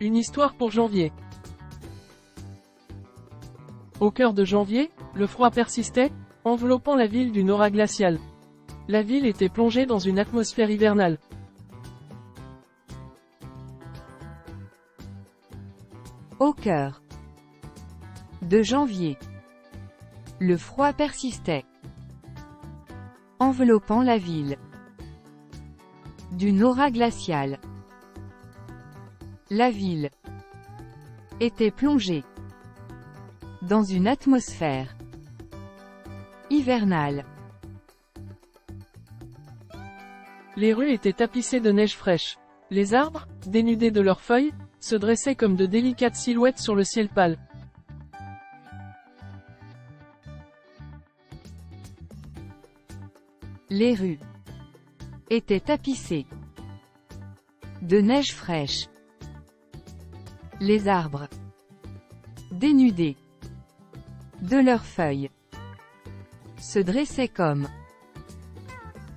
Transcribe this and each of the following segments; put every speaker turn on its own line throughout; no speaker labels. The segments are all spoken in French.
Une histoire pour janvier. Au cœur de janvier, le froid persistait, enveloppant la ville d'une aura glaciale. La ville était plongée dans une atmosphère hivernale.
Au cœur de janvier, le froid persistait, enveloppant la ville d'une aura glaciale. La ville était plongée dans une atmosphère hivernale.
Les rues étaient tapissées de neige fraîche. Les arbres, dénudés de leurs feuilles, se dressaient comme de délicates silhouettes sur le ciel pâle.
Les rues étaient tapissées de neige fraîche. Les arbres, dénudés de leurs feuilles, se dressaient comme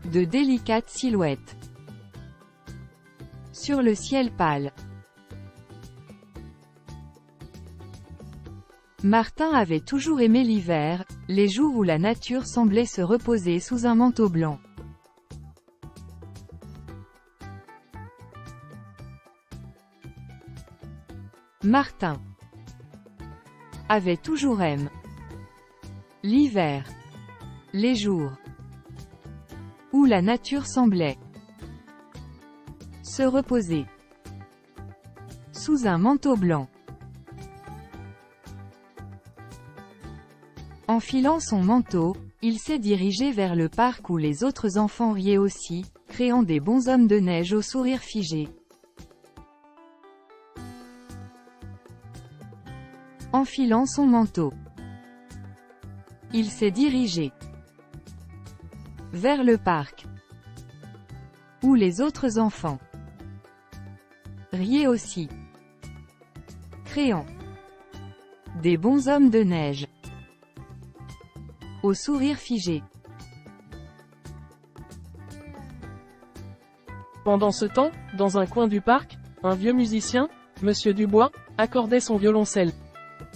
de délicates silhouettes sur le ciel pâle. Martin avait toujours aimé l'hiver, les jours où la nature semblait se reposer sous un manteau blanc. Martin avait toujours aimé l'hiver, les jours où la nature semblait se reposer sous un manteau blanc. Enfilant son manteau, il s'est dirigé vers le parc où les autres enfants riaient aussi, créant des bonshommes de neige au sourire figé. Enfilant son manteau, il s'est dirigé vers le parc où les autres enfants riaient aussi, créant des bonshommes de neige au sourire figé.
Pendant ce temps, dans un coin du parc, un vieux musicien, Monsieur Dubois, accordait son violoncelle.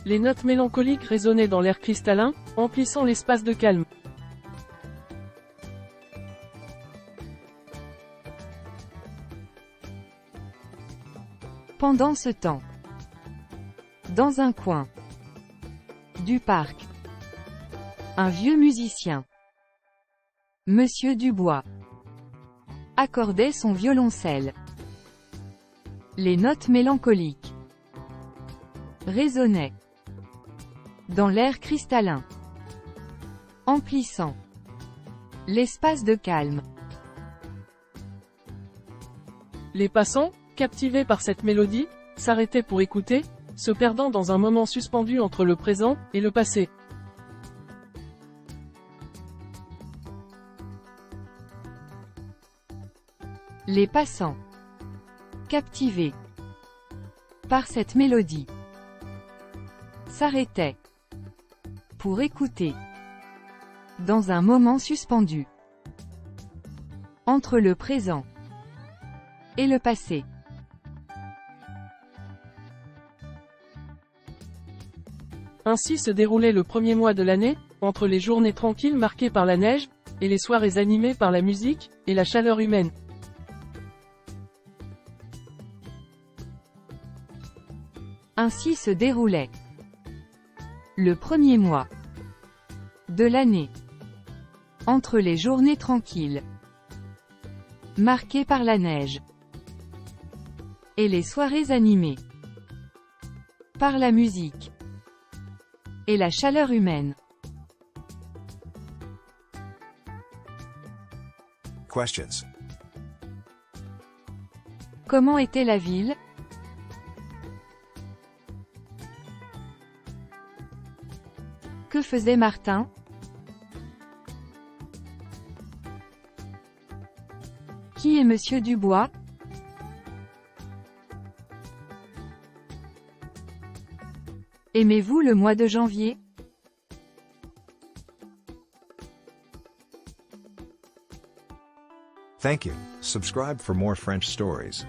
Les notes mélancoliques résonnaient dans l'air cristallin, emplissant l'espace de calme.
Pendant ce temps, dans un coin du parc, un vieux musicien, Monsieur Dubois, accordait son violoncelle. Les notes mélancoliques résonnaient dans l'air cristallin, emplissant l'espace de calme.
Les passants, captivés par cette mélodie, s'arrêtaient pour écouter, se perdant dans un moment suspendu entre le présent et le passé.
Les passants, captivés par cette mélodie, s'arrêtaient pour écouter dans un moment suspendu entre le présent et le passé.
Ainsi se déroulait le premier mois de l'année, entre les journées tranquilles marquées par la neige, et les soirées animées par la musique et la chaleur humaine.
Ainsi se déroulait le premier mois de l'année, entre les journées tranquilles, marquées par la neige, et les soirées animées par la musique et la chaleur humaine.
Questions.
Comment était la ville? Que faisait Martin? Qui est Monsieur Dubois? Aimez-vous le mois de janvier?
Thank you. Subscribe for more French stories.